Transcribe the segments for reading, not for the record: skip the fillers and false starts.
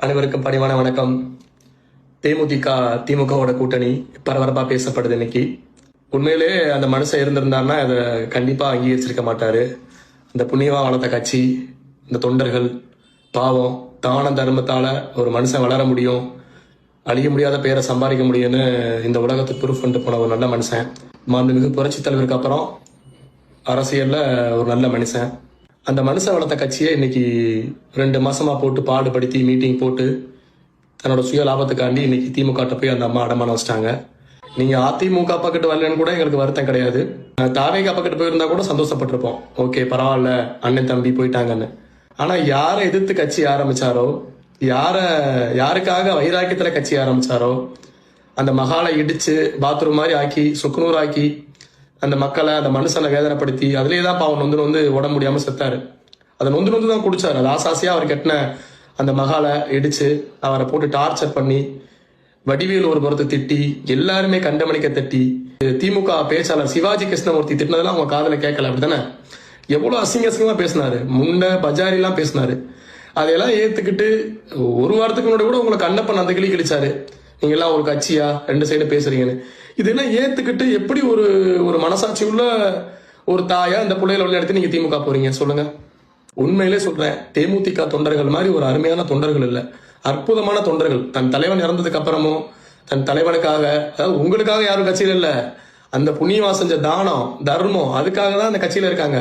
அனைவருக்கும் பணிவான வணக்கம். தேமுதிக திமுகவோட கூட்டணி பரபரப்பா பேசப்படுது இன்னைக்கு. உண்மையிலே அந்த மனுஷன் இருந்திருந்தாருன்னா அதை கண்டிப்பா அங்கீகரிச்சிருக்க மாட்டாரு. அந்த புண்ணியமா வளர்த்த கட்சி, இந்த தொண்டர்கள் பாவம் தான தர்மத்தால ஒரு மனுஷன் வளர முடியும், அழிய முடியாத பேரை சம்பாதிக்க முடியும்னு இந்த உலகத்துக்கு ப்ரூஃப் பண்ணிட்டு போன ஒரு நல்ல மனுஷன். மாண்புமிகு புரட்சி தலைவருக்கு அப்புறம் அரசியல்ல ஒரு நல்ல மனுஷன். அந்த மனுஷன் வளர்த்த கட்சியை இன்னைக்கு 2 மாசமா போட்டு பாடுபடுத்தி மீட்டிங் போட்டு தன்னோட சுய லாபத்துக்காண்டி இன்னைக்கு திமுக போய் அந்த அம்மா அடமான வச்சிட்டாங்க. நீங்க அதிமுக பக்கத்து வரலன்னு கூட எங்களுக்கு வருத்தம் கிடையாது. தாவேகா பக்கத்து போயிருந்தா கூட சந்தோஷப்பட்டிருப்போம். ஓகே பரவாயில்ல, அண்ணன் தம்பி போயிட்டாங்கன்னு. ஆனா யாரை எதிர்த்து கட்சி ஆரம்பிச்சாரோ, யாருக்காக வைராக்கியத்துல கட்சி ஆரம்பிச்சாரோ, அந்த மகாலை இடிச்சு பாத்ரூம் மாதிரி ஆக்கி சுக்குநூறு ஆக்கி அந்த மக்களை, அந்த மனுஷனை வேதனைப்படுத்தி அதுலேயே தான் பாவம் நொந்து உடம்பு முடியாம செத்தாரு. அதை நொந்து தான் குடிச்சாரு. அது ஆசாசியா அவர் கட்டின அந்த மகாலை இடிச்சு அவரை போட்டு டார்ச்சர் பண்ணி வடிவேல் ஒரு புறத்தை திட்டி எல்லாருமே கண்டமணிக்க தட்டி திமுக பேச்சாளர் சிவாஜி கிருஷ்ணமூர்த்தி திட்டினதெல்லாம் அவங்க காதல கேட்கல. அப்படித்தானே? எவ்வளவு அசிங்கமா பேசினாரு, முண்டை பஜாரி எல்லாம் பேசினாரு. அதையெல்லாம் ஏத்துக்கிட்டு ஒரு வாரத்துக்கு முன்னாடி கூட உங்களை கண்ணப்பன் அந்த கிளி கிழிச்சாரு. நீங்க எல்லாம் ஒரு கட்சியா 2 சைடு பேசுறீங்கன்னு. இதெல்லாம் ஏத்துக்கிட்டு எப்படி ஒரு மனசாட்சி உள்ள ஒரு தாயா இந்த பிள்ளைகளை உள்ள எடுத்து நீங்க திமுக போறீங்க சொல்லுங்க? உண்மையிலே சொல்றேன், தேமுதிக தொண்டர்கள் மாதிரி ஒரு அருமையான தொண்டர்கள் இல்ல, அற்புதமான தொண்டர்கள். தன் தலைவன் இறந்ததுக்கு அப்புறமும் தன் தலைவனுக்காக, அதாவது உங்களுக்காக யாரும் கட்சியில இல்ல, அந்த புண்ணியமா செஞ்ச தானம் தர்மம் அதுக்காக தான் அந்த கட்சியில இருக்காங்க.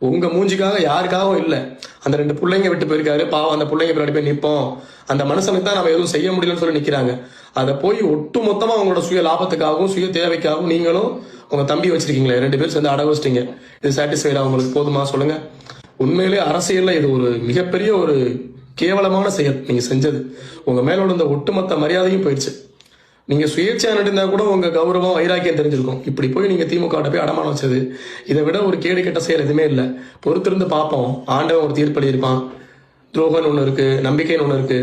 உங்க மூஞ்சிக்காக யாருக்காகவும் இல்ல. அந்த 2 பிள்ளைங்க விட்டு போயிருக்காரு, பாவம் அந்த பிள்ளைங்க பின்னாடி போய் நிப்போம், அந்த மனுஷனுக்கு தான் நம்ம எதுவும் செய்ய முடியலன்னு சொல்லி நிக்கிறாங்க. அதை போய் ஒட்டு மொத்தமா உங்களோட சுய லாபத்துக்காகவும் சுய தேவைக்காகவும் நீங்களும் உங்க தம்பி வச்சிருக்கீங்களே 2 பேர் சேர்ந்து அடகு வச்சிட்டீங்க. இது சாட்டிஸ்ஃபைடா உங்களுக்கு போதுமா சொல்லுங்க? உண்மையிலே அரசியல்ல இது ஒரு மிகப்பெரிய ஒரு கேவலமான செயல் நீங்க செஞ்சது. உங்க மேல உள்ள ஒட்டுமொத்த மரியாதையும் போயிடுச்சு. நீங்க சுயேட்சையா நடந்தா கூட உங்க கௌரவம் வைராக்கியம் தெரிஞ்சிருக்கும். இப்படி போய் நீங்க திமுக போய் அடமானம் வச்சது இதை விட ஒரு கேடு கெட்ட செயல் எதுவுமே இல்லை. பொறுத்திருந்து பார்ப்போம். ஆண்டவன் ஒரு தீர்ப்பளி இருப்பான். துரோகம்னு ஒண்ணு இருக்கு, நம்பிக்கைன்னு ஒண்ணு இருக்கு.